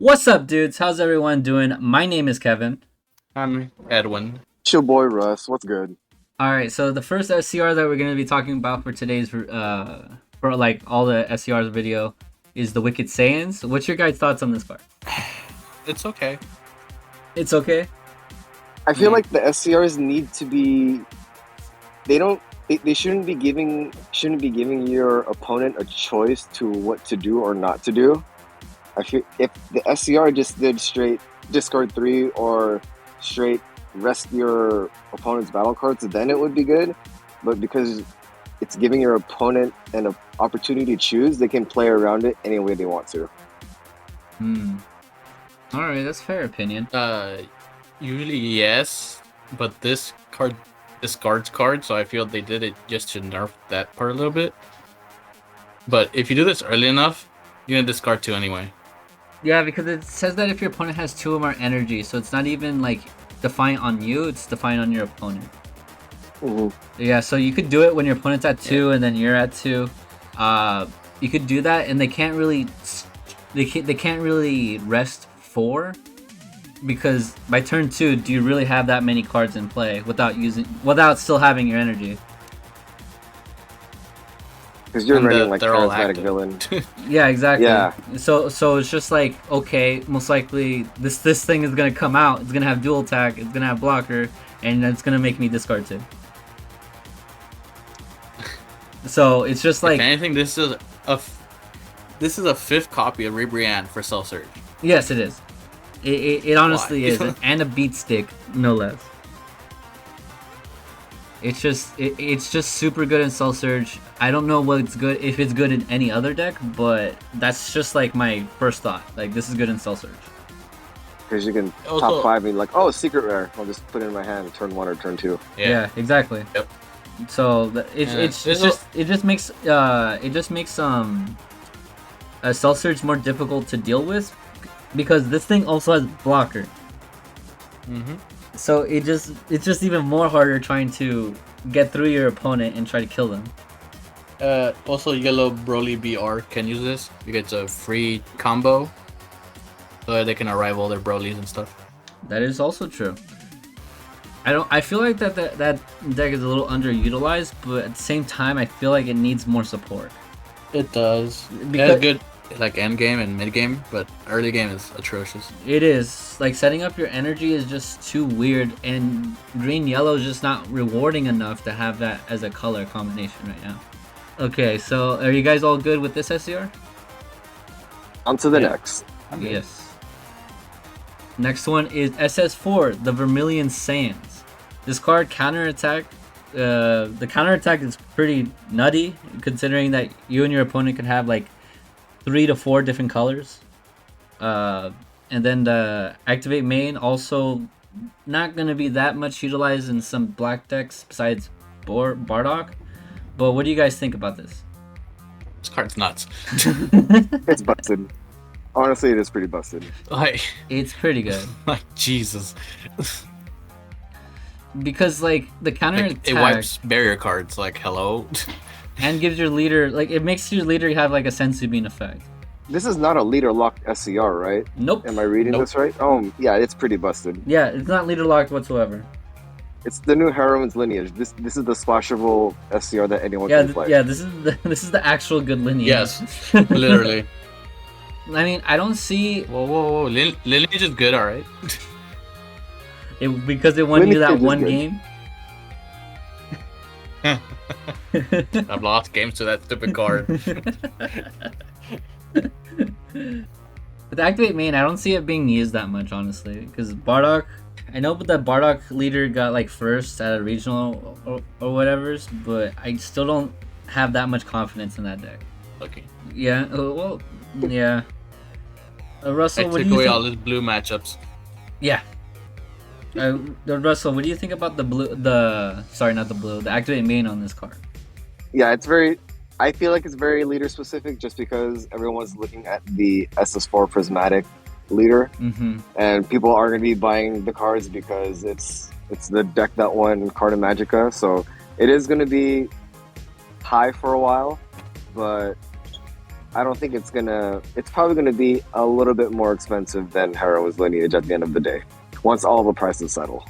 What's up, dudes? How's everyone doing? My name is Kevin. I'm Edwin. It's your boy Russ. What's good? All right, so the first SCR that we're going to be talking about for today's, for like all the SCRs video, is the Wicked Saiyans. What's your guys' thoughts on this card? It's okay. It's okay. I feel like the SCRs need to be. They don't. They shouldn't be giving your opponent a choice to what to do or not to do. I feel if the SCR just did straight discard 3 or straight rest your opponent's battle cards, then it would be good. But because it's giving your opponent an opportunity to choose, they can play around it any way they want to. All right, that's fair opinion. Usually yes, but this card discards cards, so I feel they did it just to nerf that part a little bit. But if you do this early enough, you're gonna discard 2 anyway. Yeah, because it says that if your opponent has 2 or more energy, so it's not even like defiant on you; it's defiant on your opponent. Mm-hmm. Yeah, so you could do it when your opponent's at 2 and then you're at 2. You could do that, and they can't really rest 4 because by turn 2, do you really have that many cards in play without still having your energy? Because you're And running like they're all charismatic active. villain. Yeah, exactly. Yeah. So it's just like, okay, most likely this thing is gonna come out. It's gonna have dual attack. It's gonna have blocker, and it's gonna make me discard 2. So it's just like, If anything, this is a 5th copy of Rebriand for Cell Surge. yes, it is. It honestly Why? is, and a beat stick, no less. It's just super good in Cell Surge. I don't know if it's good in any other deck, but that's just like my first thought. Like, this is good in Cell Surge. Because you can Also- top 5 and like, oh, secret rare. I'll just put it in my hand, turn 1 or turn 2. Yeah, exactly. Yep. So it just makes a Cell Surge more difficult to deal with because this thing also has blocker. Mm-hmm. So it's just even more harder trying to get through your opponent and try to kill them. Also, Yellow Broly BR can use this because it's a free combo, so that they can arrive all their Brolys and stuff. That is also true. I feel like that deck is a little underutilized, but at the same time, I feel like it needs more support. It does. It Because- has good like end game and mid game, but early game is atrocious. It is like setting up your energy is just too weird, and green yellow is just not rewarding enough to have that as a color combination right now. Okay, so are you guys all good with this SCR? On to the Yeah. next. Yes. Next one is SS4, the Vermilion Saiyans. This card counterattack. The counterattack is pretty nutty, considering that you and your opponent could have like 3 to 4 different colors. And then the activate main also not gonna be that much utilized in some black decks besides Bardock. But what do you guys think about this? This card's nuts. It's busted. Honestly, it is pretty busted. like It's pretty good Jesus. because like the counterattack It wipes barrier cards. Like hello. and gives your leader, like, it makes your leader have like a sensu bean effect. This is not a leader locked SCR, right? Nope. Am I reading Nope. this right? Oh, yeah, it's pretty busted. Yeah, it's not leader locked whatsoever. It's the new heroine's lineage. This is the splashable SCR that anyone Yeah, can play. this is the actual good lineage. Yes, literally. I mean, I don't see Whoa. Lineage is good, all right. it because it won you Lineage that is one good. game. I've lost games to that stupid card. With the activate main, I don't see it being used that much, honestly, because Bardock. I know that Bardock leader got like first at a regional or whatever's, but I still don't have that much confidence in that deck. Okay. Yeah, well, yeah. Russell, I what took do you away think? all his blue matchups. Yeah. Russell, what do you think about the activate main on this card? Yeah, I feel like it's very leader specific just because everyone's looking at the SS4 prismatic leader, Mm-hmm. and people are going to be buying the cards because it's the deck that won Card of Magica. So it is going to be high for a while, but I don't think it's probably gonna be a little bit more expensive than Hero's Lineage at the end of the day, once all the prices settle.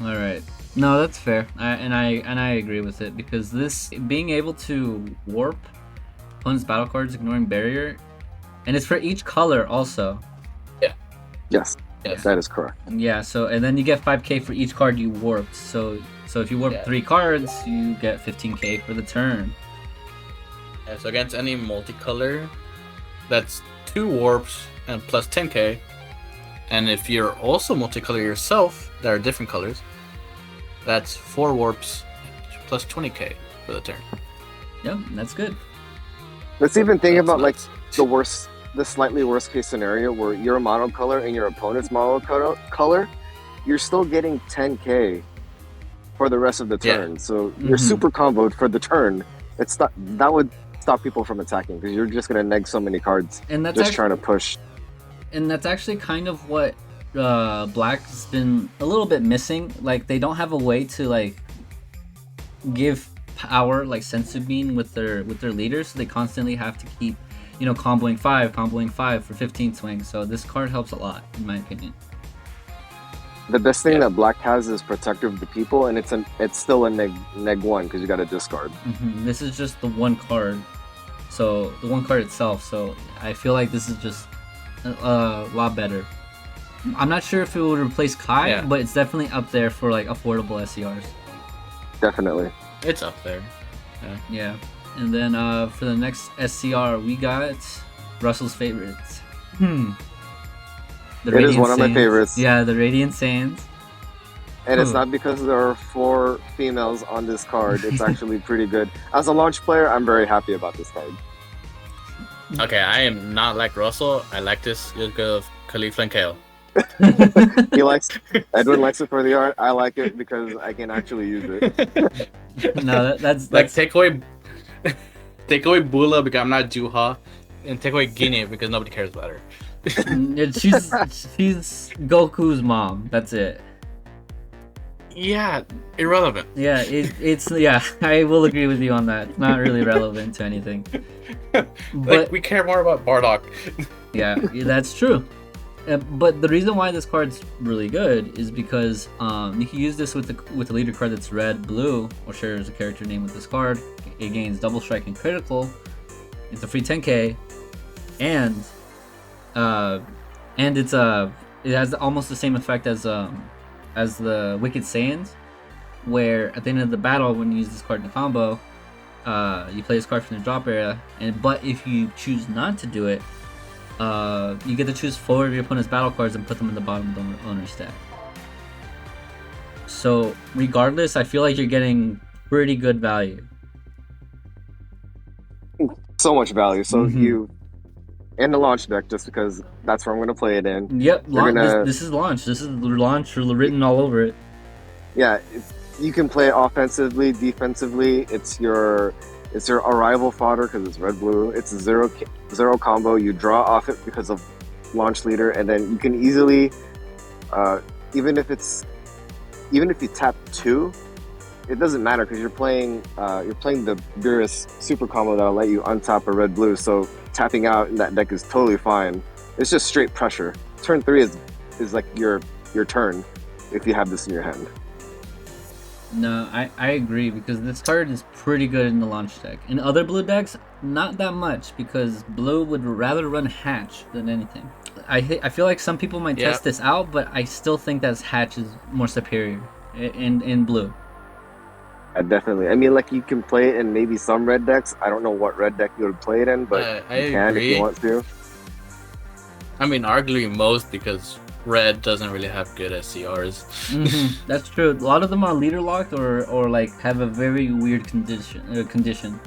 All right. No, that's fair. I agree with it, because this being able to warp opponent's battle cards ignoring barrier, and it's for each color also. Yes, Yes. that is correct. Yeah. So and then you get 5k for each card you warped. So if you warp Yeah. 3 cards, you get 15k for the turn. Yeah, so against any multicolor, that's 2 warps and plus 10k. And if you're also multicolor yourself, that are different colors, that's 4 warps plus 20k for the turn. Yep, that's good. Let's even think That's about like nuts. the slightly worst case scenario where you're a monocolor and your opponent's monocolor, you're still getting 10k for the rest of the Yeah. turn. So you're Mhm. super comboed for the turn. That would stop people from attacking, because you're just gonna neg so many cards And that's just actually, trying to push. and that's actually kind of what Black's been a little bit missing. Like, they don't have a way to like give power like sensu bean with their leaders, so they constantly have to keep, you know, comboing 5 for 15 swings. So this card helps a lot, in my opinion. The best thing Yeah. that Black has is Protector of the People, and it's still a neg 1 because you got to discard. This is just the one card, so the one card itself. So I feel like this is just a lot better. I'm not sure if it would replace Kai, Yeah. but it's definitely up there for like affordable SCRs. Definitely. It's up there. Yeah. And then for the next SCR, we got Russell's favorites. The It is Radiant one of my Sands. favorites. Yeah, the Radiant Sands. And it's Ooh. not because there are 4 females on this card. It's actually pretty good. As a launch player, I'm very happy about this card. Okay, I am not like Russell. I like this look of Khalifa and Kale. Edwin likes it for the art. I like it because I can actually use it. No, that's Like take away Bula because I'm not Juha, and take away Guinea because nobody cares about her. she's Goku's mom. That's it. Yeah, irrelevant. Yeah, it's yeah. I will agree with you on that. It's not really relevant to anything. But Like we care more about Bardock. yeah, that's true. But the reason why this card's really good is because you can use this with the leader card that's red, blue, or shares a character name with this card. It gains double strike and critical. It's a free 10k, and it has almost the same effect as the Wicked Saiyans, where at the end of the battle, when you use this card in a combo, you play this card from the drop area, but if you choose not to do it, you get to choose 4 of your opponent's battle cards and put them in the bottom of the owner's stack. So regardless, I feel like you're getting pretty good value. So much value. So Mhm. you in the launch deck, just because that's where I'm going to play it in. Yep, You're gonna- this is launch. This is launch written all over it. Yeah, you can play it offensively, defensively. It's your arrival fodder because it's red blue. It's a zero combo. You draw off it because of launch leader, and then you can easily, even if you tap 2, it doesn't matter because you're playing the Beerus super combo that'll let you untap a red blue. So tapping out in that deck is totally fine. It's just straight pressure. Turn 3 is like your turn if you have this in your hand. No, I agree, because this card is pretty good in the launch deck. In other blue decks, not that much, because blue would rather run Hatch than anything. I feel like some people might test this out, but I still think that Hatch is more superior in blue. Definitely. I mean, like, you can play it in maybe some red decks. I don't know what red deck you would play it in, but I you can agree. if you want to. I mean, arguably most because red doesn't really have good SCRs. That's true. A lot of them are leader locked or like have a very weird condition.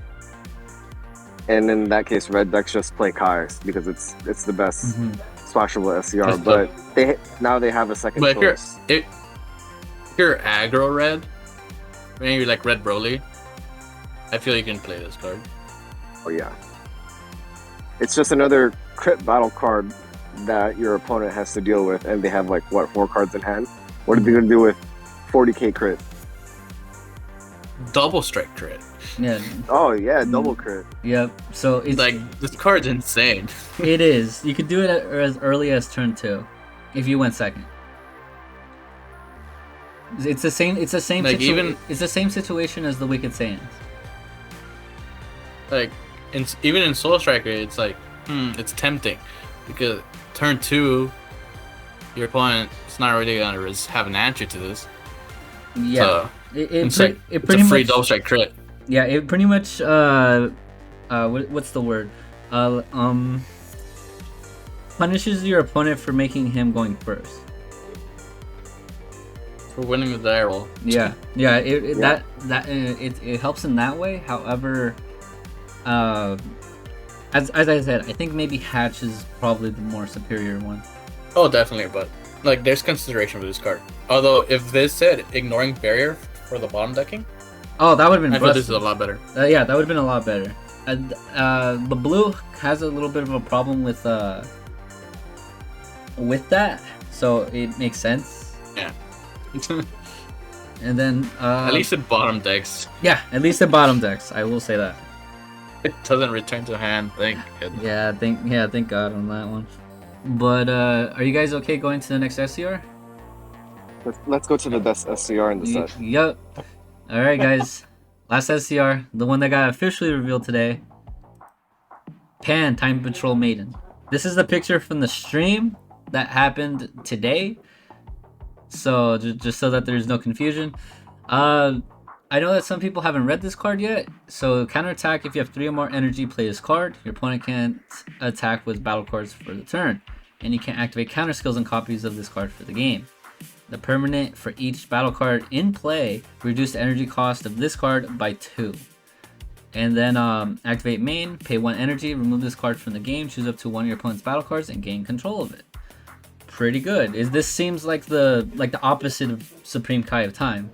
And in that case, red decks just play Kai because it's the best splashable SCR. That's But they have a second But choice. if you're aggro red, maybe like red Broly, I feel you can play this card. Oh yeah. It's just another crit battle card that your opponent has to deal with, and they have like 4 cards in hand. What are they gonna do with 40k crit? Double strike crit. Yeah. Oh yeah, double crit. Yep. So it's Like this card's insane. it is. You could do it as early as turn 2, if you went second. It's the same. It's the same. Like, even- it's the same situation as the Wicked Saiyans. Like, even in Soul Striker, it's like, it's tempting because turn 2, your opponent is not really gonna have an answer to this. Yeah. So, It's it's a free double strike crit. Yeah. It pretty much. What's the word? Punishes your opponent for making him going first. For winning the die roll. Yeah. It helps in that way. However, as I said, I think maybe Hatch is probably the more superior one. Oh, definitely, but like, there's consideration with this card. Although, if this said ignoring barrier for the bottom decking, Oh, that would have been. I thought this is a lot better. Yeah, that would have been a lot better. The blue has a little bit of a problem with that, so it makes sense. Yeah. And then At least it bottom decks. yeah, at least the bottom decks. I will say that. It doesn't return to hand. Thank goodness. Thank God on that one. But are you guys okay going to the next SCR? Let's go to the best SCR in the set. Yep. All right, guys. Last SCR, the one that got officially revealed today. Pan Time Patrol Maiden. This is the picture from the stream that happened today. So just so that there's no confusion. I know that some people haven't read this card yet. So counterattack, if you have 3 or more energy, play this card. Your opponent can't attack with battle cards for the turn. And you can activate counter skills and copies of this card for the game. The permanent for each battle card in play, reduce the energy cost of this card by 2. And then activate main, pay 1 energy, remove this card from the game, choose up to 1 of your opponent's battle cards, and gain control of it. Pretty good. This seems like the opposite of Supreme Kai of Time.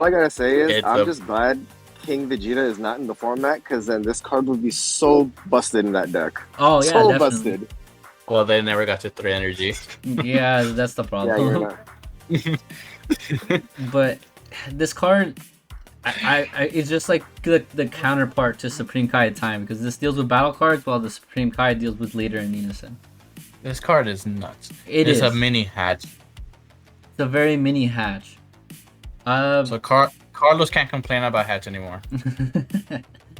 All I gotta say is, It's I'm just glad King Vegeta is not in the format, because then this card would be so busted in that deck. Oh yeah, So definitely. busted. Well, they never got to 3 energy. Yeah, that's the problem. Yeah, you're not. But this card, it's just like the counterpart to Supreme Kai of Time, because this deals with battle cards while the Supreme Kai deals with leader and unison. This card is nuts. It it's is. a mini hatch. It's a very mini hatch. So Carlos can't complain about hatch anymore.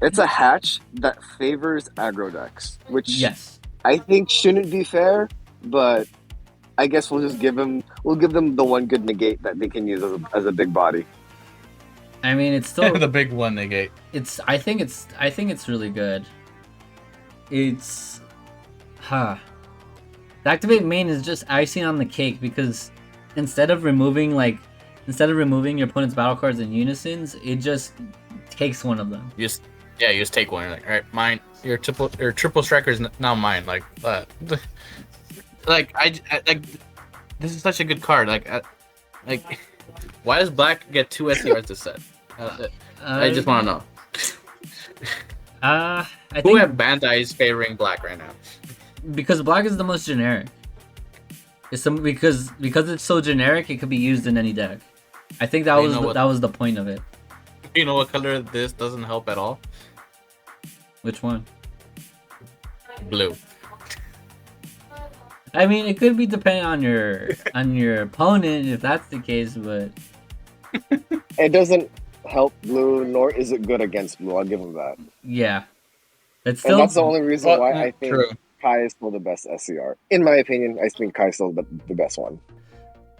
It's a hatch that favors aggro decks, which Yes. I think shouldn't be fair, but I guess we'll give them the one good negate that they can use as a big body. I mean, it's still The big one negate. I think it's really good. It's the activate main is just icing on the cake, because instead of removing your opponent's battle cards in unisons, it just takes one of them. You just take one. You're like, all right, mine. Your triple striker is now mine. Like, like I like. This is such a good card. Like, why does Black get 2 SCRs this set? I just want to know. I Who think have Bandai's favoring Black right now? because Black is the most generic. Because it's so generic, it could be used in any deck. I think that was the point of it. You know what color this doesn't help at all? Which one? Blue. I mean, it could be depending on your opponent if that's the case, but It doesn't help blue, nor is it good against blue. I'll give them that. yeah, it's And still that's the only reason why I think True. Kai is still the best SCR. In my opinion, I think Kai is still the best one.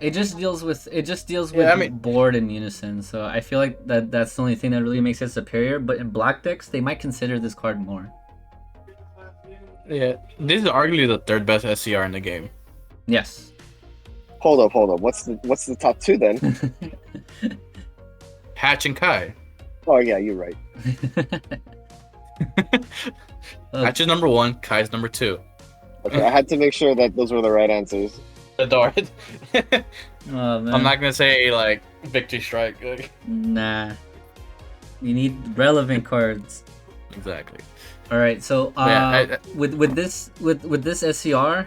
it just deals with Yeah, I mean- board and unison. So I feel like that's the only thing that really makes it superior. But in black decks, they might consider this card more. Yeah, this is arguably the 3rd best SCR in the game. Yes. Hold up. What's the top 2 then? Hatch and Kai. Oh yeah, you're right. Hatch is number 1, Kai's number 2. Okay, I had to make sure that those were the right answers. The Dart. Oh man. I'm not gonna say like Victory Strike. Like, Nah. You need relevant cards. exactly. All right. So Yeah, with this SCR,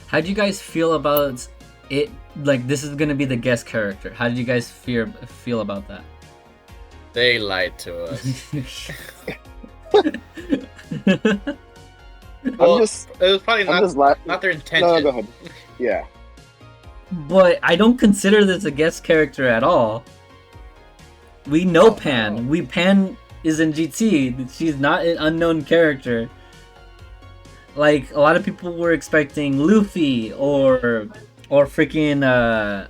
how do you guys feel about it? Like this is gonna be the guest character. How did you guys feel about that? They lied to us. Well, just- it was probably I'm just not their intention. No, go ahead. Yeah. But I don't consider this a guest character at all. We know Pan. Pan is in GT. She's not an unknown character. Like, a lot of people were expecting Luffy or freaking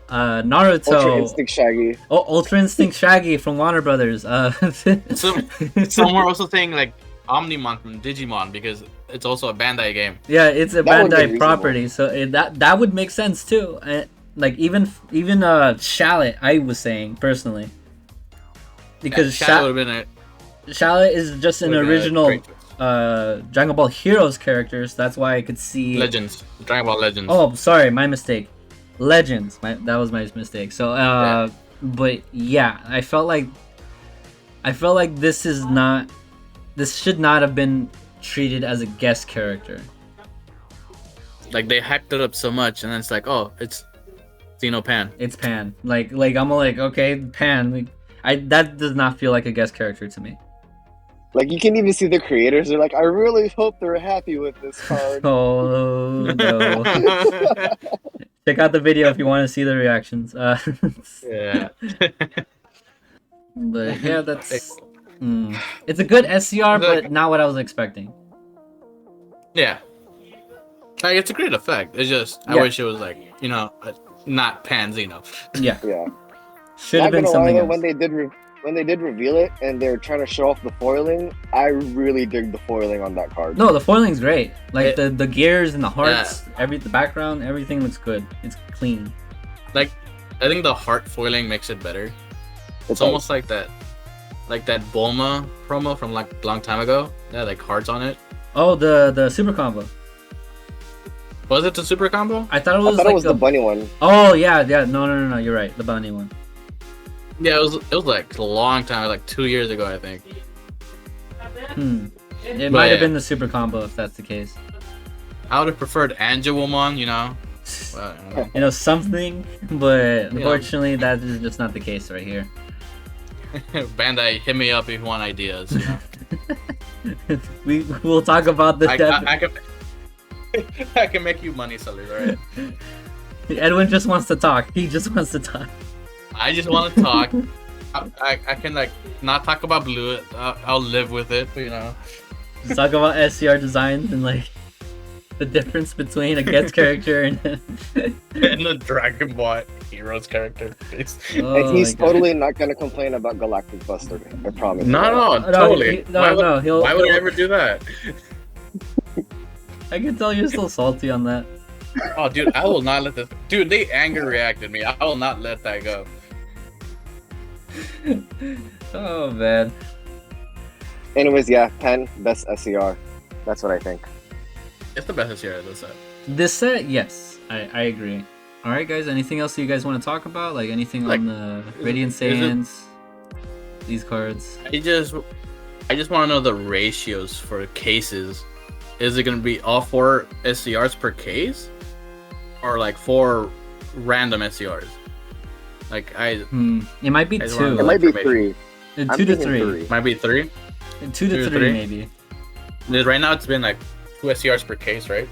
Naruto. Ultra Instinct Shaggy. Oh, Ultra Instinct Shaggy from Warner Brothers. Some were also saying like Omnimon from Digimon because it's also a Bandai game. Yeah, it's a That would be Bandai reasonable. property, so that would make sense too. Like even Shallot, I was saying personally, because Shadow would have been a Shallot is just an Like a original great Dragon Ball Heroes character, so that's why I could see Legends, Dragon Ball Legends. Oh, sorry, my mistake. Legends, that was my mistake. So, Yeah. but yeah, I felt like this should not have been treated as a guest character. Like they hyped it up so much, and then it's like, oh, it's Xeno Pan. It's Pan. Like I'm like, okay, Pan. That does not feel like a guest character to me. Like, you can even see the creators. They're like, I really hope they're happy with this card. Oh no! Check out the video if you want to see the reactions. Yeah. But yeah, that's it's a good SCR, but not what I was expecting. Yeah. Like it's a great effect. It's just I Yeah. wish it was like not Pan Xeno. Yeah, Yeah. should have Not been gonna lie, something though, else. when they did reveal it and they're trying to show off the foiling, I really dig the foiling on that card. No, the foiling's great. Like the gears and the hearts, the background, everything looks good. It's clean. Like I think the heart foiling makes it better. It's like- almost like that Bulma promo from like a long time ago. Yeah, like hearts on it. Oh, the super combo. Was it the super combo? I thought it I was thought like it was the bunny one. Oh yeah. No. You're right. The bunny one. Yeah, it was like a long time, like 2 years ago, I think. It might have yeah. been the super combo if that's the case. I would have preferred Angelwomon, you know. Well, I don't know. You know, something, but unfortunately that is just not the case right here. Bandai, hit me up if you want ideas. You know? We'll talk about the I can make you money, sellers, alright? Edwin just wants to talk. He just wants to talk. I just want to talk. I can like not talk about blue. I'll live with it, you know. Just talk about SCR designs and like the difference between a guest character and And the Dragon Ball Heroes character. Oh And he's my God. totally not gonna complain about Galactic Buster. I promise. No, No, totally. why would I ever do that? I can tell you're still salty on that. Oh, dude, I will not let this. Dude, they anger reacted me. I will not let that go. Oh man. Anyways, yeah, Pen, best SCR. That's what I think. It's the best year of this set. This set, yes, I agree. All right, guys. Anything else you guys want to talk about? Like anything Like, on the Radiant is it- Saiyans? These cards. I just want to know the ratios for cases. Is it gonna be all 4 SCRs per case, or like 4 random SCRs? Like It might be I just two. It might be information. 3. 2 I'm to thinking 3. might be 3. 2 to 3 maybe. Because right now it's been like 2 SCRs per case, right?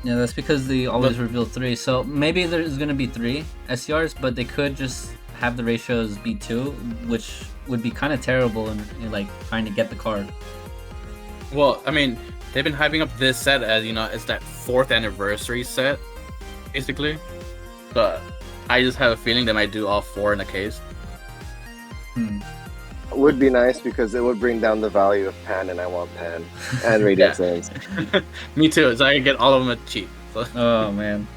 Yeah, that's because they always reveal 3. So maybe there's gonna be 3 SCRs, but they could just have the ratios be 2, which would be kind of terrible in like trying to get the card. Well, I mean, they've been hyping up this set as, you know, it's that 4th anniversary set, basically. But I just have a feeling they might do all 4 in a case. Would be nice because it would bring down the value of Pan, and I want Pan and Radiant Saiyans. Me too, so I can get all of them at cheap. So, Oh man.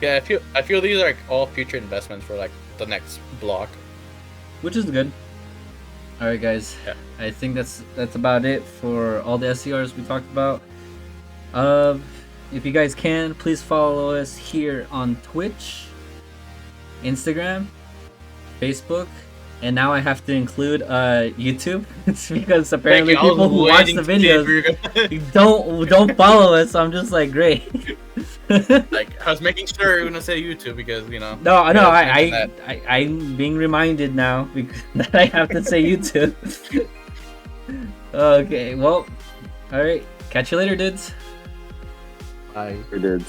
yeah, I feel these are like all future investments for like the next block. Which is good. All right, guys. Yeah. I think that's about it for all the SCRs we talked about. If you guys can, please follow us here on Twitch, Instagram, Facebook, and now I have to include YouTube. It's because apparently people who watch the videos don't follow us. So I'm just like, great. Like I was making sure you're gonna say YouTube because you know. No, you no, guys mentioned that. I'm being reminded now because that I have to say YouTube. Okay, well, all right. Catch you later, dudes. I We did.